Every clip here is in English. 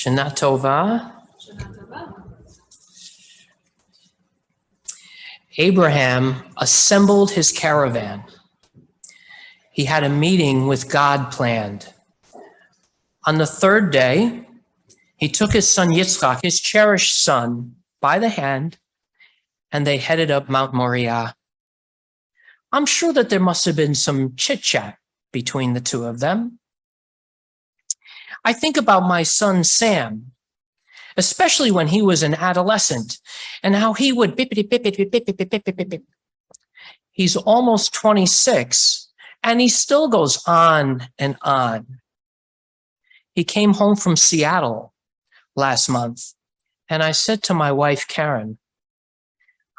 Shana Tova. Abraham assembled his caravan. He had a meeting with God planned. On the third day, he took his son Yitzchak, his cherished son, by the hand, and they headed up Mount Moriah. I'm sure that there must have been some chit-chat between the two of them. I think about my son Sam, especially when he was an adolescent, and how he would bip. He's almost 26, and he still goes on and on. He came home from Seattle last month, and I said to my wife, Karen,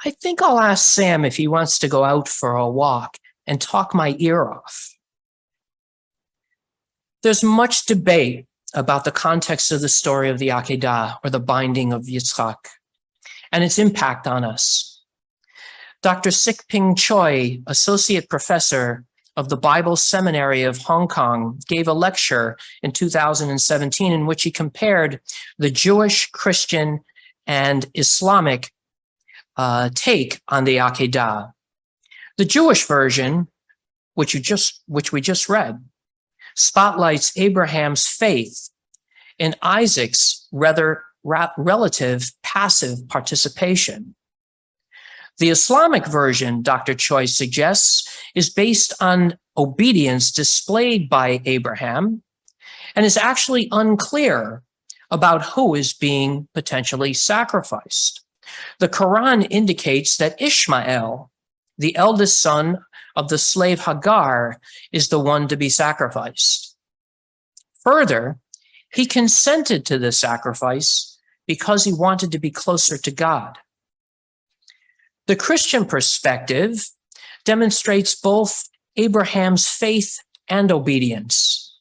I think I'll ask Sam if he wants to go out for a walk and talk my ear off. There's much debate about the context of the story of the Akedah, or the binding of Yitzchak, and its impact on us. Dr. Sikping Choi, associate professor of the Bible Seminary of Hong Kong, gave a lecture in 2017 in which he compared the Jewish, Christian, and Islamic take on the Akedah. The Jewish version, which we just read, spotlights Abraham's faith in Isaac's rather relative passive participation. The Islamic version, Dr. Choi suggests, is based on obedience displayed by Abraham and is actually unclear about who is being potentially sacrificed. The Quran indicates that Ishmael, the eldest son of the slave Hagar, is the one to be sacrificed. Further, he consented to the sacrifice because he wanted to be closer to God. The Christian perspective demonstrates both Abraham's faith and obedience.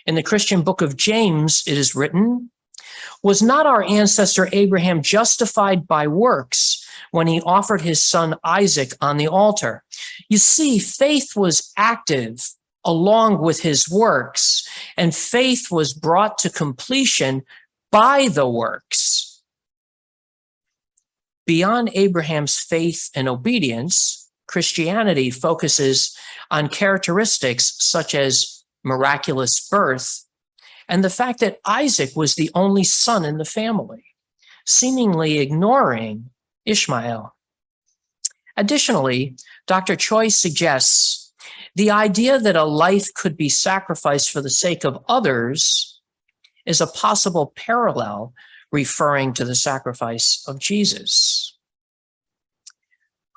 In the Christian book of James, it is written, "Was not our ancestor Abraham justified by works when he offered his son Isaac on the altar?" You see, faith was active along with his works, and faith was brought to completion by the works. Beyond Abraham's faith and obedience, Christianity focuses on characteristics such as miraculous birth and the fact that Isaac was the only son in the family, seemingly ignoring Ishmael. Additionally, Dr. Choi suggests the idea that a life could be sacrificed for the sake of others is a possible parallel referring to the sacrifice of Jesus.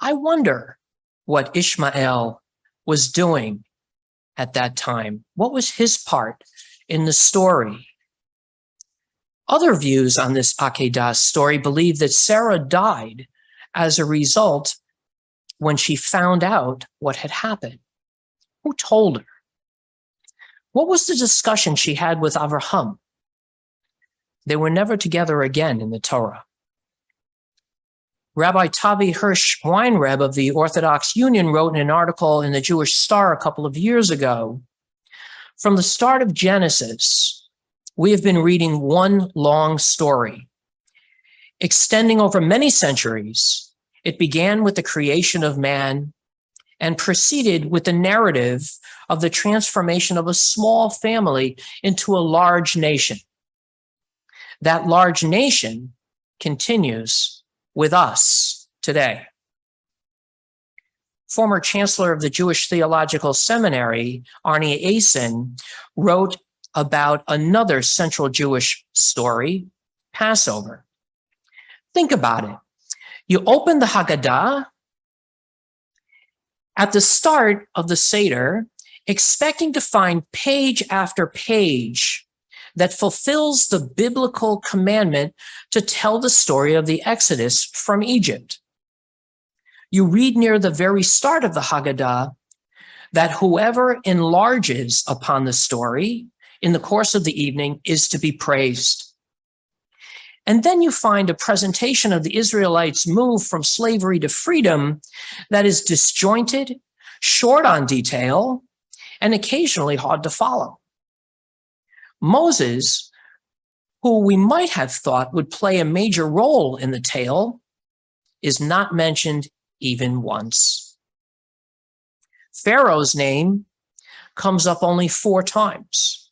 I wonder what Ishmael was doing at that time. What was his part in the story? Other views on this Akedah story believe that Sarah died as a result when she found out what had happened. Who told her? What was the discussion she had with Avraham? They were never together again in the Torah. Rabbi Tavi Hirsch Weinreb of the Orthodox Union wrote in an article in the Jewish Star a couple of years ago, "From the start of Genesis, we have been reading one long story. Extending over many centuries, it began with the creation of man and proceeded with the narrative of the transformation of a small family into a large nation. That large nation continues with us today." Former chancellor of the Jewish Theological Seminary, Arnie Asen, wrote about another central Jewish story, Passover. Think about it. You open the Haggadah at the start of the Seder, expecting to find page after page that fulfills the biblical commandment to tell the story of the Exodus from Egypt. You read near the very start of the Haggadah that whoever enlarges upon the story in the course of the evening is to be praised. And then you find a presentation of the Israelites' move from slavery to freedom that is disjointed, short on detail, and occasionally hard to follow. Moses who we might have thought would play a major role in the tale, is not mentioned even once. Pharaoh's name comes up only 4 times.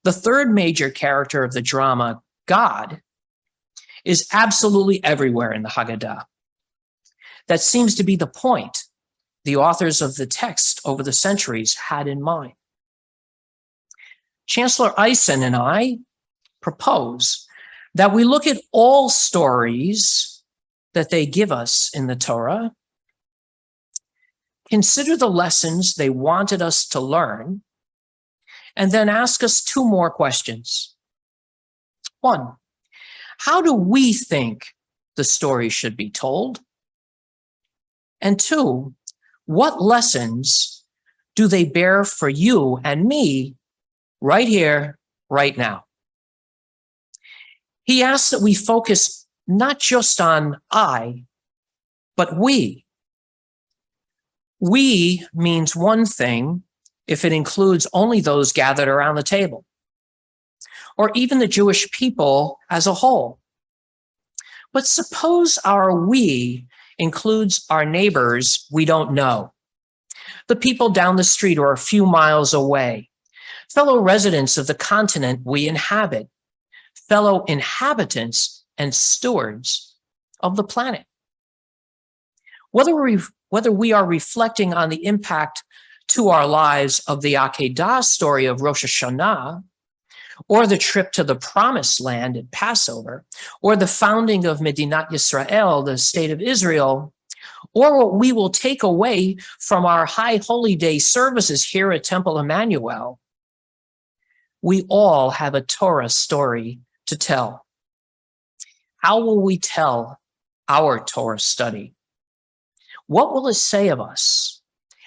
The third major character of the drama, God, is absolutely everywhere in the Haggadah. That seems to be the point the authors of the text over the centuries had in mind. Chancellor Eisen and I propose that we look at all stories that they give us in the Torah, consider the lessons they wanted us to learn, and then ask us 2 more questions. 1, how do we think the story should be told? And 2, what lessons do they bear for you and me right here, right now? He asks that we focus not just on I, but we. We means one thing if it includes only those gathered around the table, or even the Jewish people as a whole. But suppose our we includes our neighbors we don't know, the people down the street or a few miles away, fellow residents of the continent we inhabit, fellow inhabitants and stewards of the planet. Whether we are reflecting on the impact to our lives of the Akedah story of Rosh HaShanah, or the trip to the Promised Land at Passover, or the founding of Medinat Yisrael, the state of Israel, or what we will take away from our High Holy Day services here at Temple Emanu-El, we all have a Torah story to tell. How will we tell our Torah study? What will it say of us?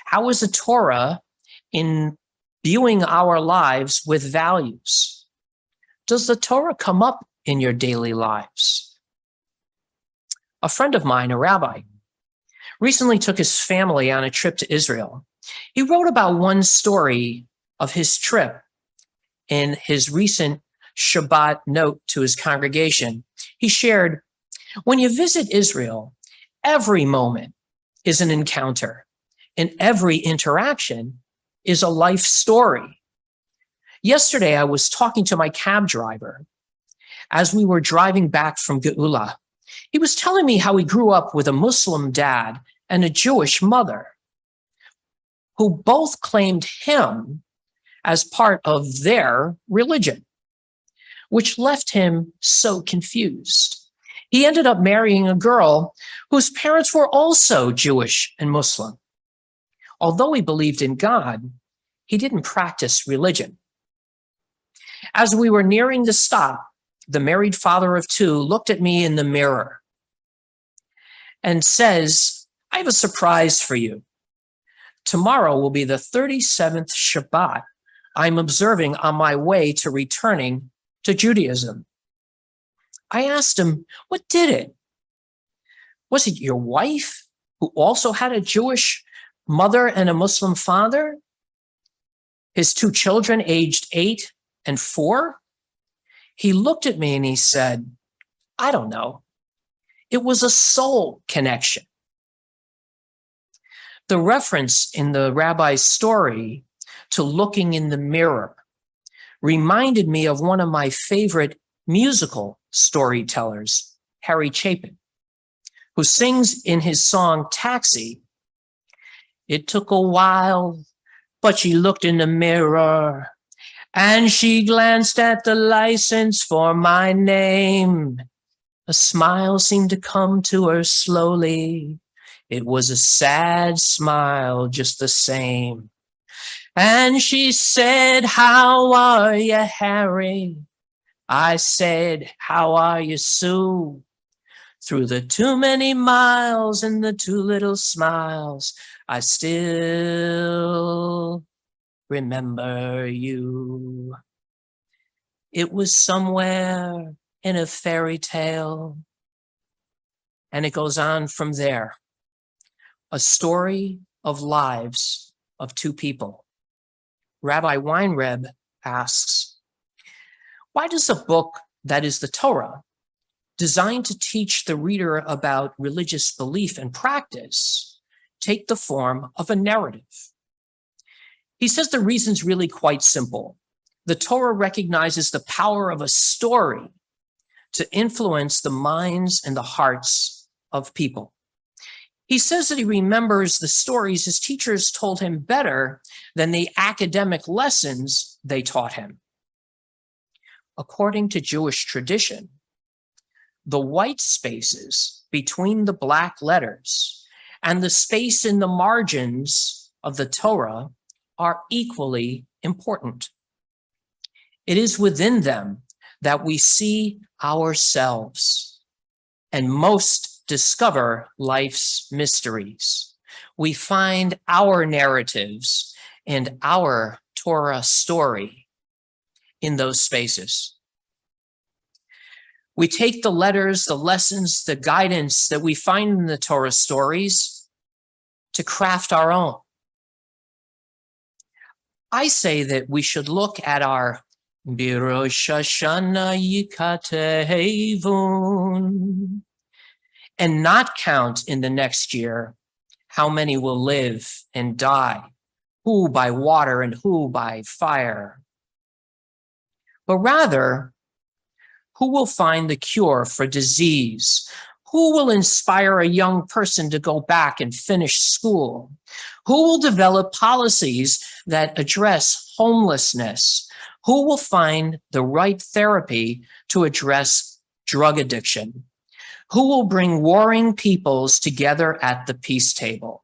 How is the Torah imbuing our lives with values? Does the Torah come up in your daily lives? A friend of mine, a rabbi, recently took his family on a trip to Israel. He wrote about one story of his trip in his recent Shabbat note to his congregation. He shared, when you visit Israel, every moment is an encounter, and every interaction is a life story. Yesterday, I was talking to my cab driver as we were driving back from Geula. He was telling me how he grew up with a Muslim dad and a Jewish mother, who both claimed him as part of their religion, which left him so confused. He ended up marrying a girl whose parents were also Jewish and Muslim. Although he believed in God, he didn't practice religion. As we were nearing the stop, the married father of 2 looked at me in the mirror and says, I have a surprise for you. Tomorrow will be the 37th Shabbat I'm observing on my way to returning to Judaism. I asked him, what did it? Was it your wife, who also had a Jewish mother and a Muslim father? His 2 children, aged 8 and 4? He looked at me and he said, I don't know. It was a soul connection. The reference in the rabbi's story to looking in the mirror reminded me of one of my favorite musical storytellers, Harry Chapin, who sings in his song Taxi, it took a while, but she looked in the mirror and she glanced at the license for my name. A smile seemed to come to her slowly. It was a sad smile just the same. And she said, how are you, Harry? I said, how are you, Sue? Through the too many miles and the too little smiles, I still remember you. It was somewhere in a fairy tale. And it goes on from there. A story of lives of 2 people. Rabbi Weinreb asks, Why does a book that is the Torah, designed to teach the reader about religious belief and practice, take the form of a narrative? He says the reason's really quite simple. The Torah recognizes the power of a story to influence the minds and the hearts of people. He says that he remembers the stories his teachers told him better than the academic lessons they taught him. According to Jewish tradition, the white spaces between the black letters and the space in the margins of the Torah are equally important. It is within them that we see ourselves and most discover life's mysteries. We find our narratives and our Torah story in those spaces. We take the letters, the lessons, the guidance that we find in the Torah stories to craft our own. I say that we should look at our Rosh HaShanah Yikatehevun and not count in the next year how many will live and die, who by water and who by fire, but rather, who will find the cure for disease? Who will inspire a young person to go back and finish school? Who will develop policies that address homelessness? Who will find the right therapy to address drug addiction? Who will bring warring peoples together at the peace table?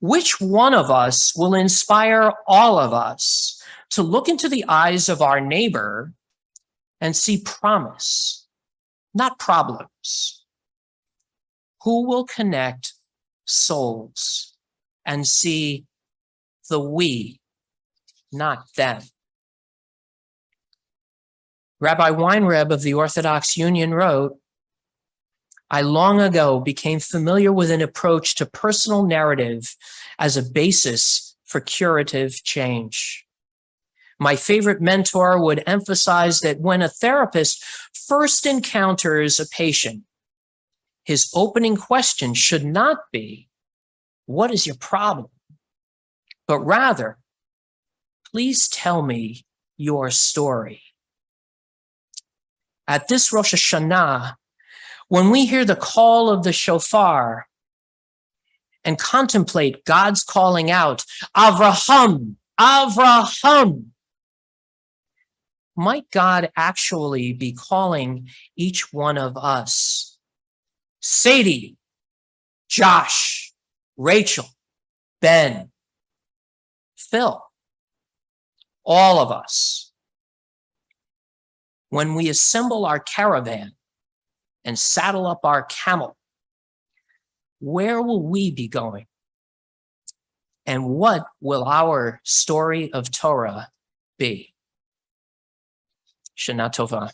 Which one of us will inspire all of us to look into the eyes of our neighbor and see promise, not problems? Who will connect souls and see the we, not them? Rabbi Weinreb of the Orthodox Union wrote, I long ago became familiar with an approach to personal narrative as a basis for curative change. My favorite mentor would emphasize that when a therapist first encounters a patient, his opening question should not be, what is your problem? But rather, please tell me your story. At this Rosh HaShanah, when we hear the call of the shofar and contemplate God's calling out, Avraham, Avraham, might God actually be calling each one of us? Sadie, Josh, Rachel, Ben, Phil, all of us. When we assemble our caravan and saddle up our camel, where will we be going? And what will our story of Torah be? Shana Tova.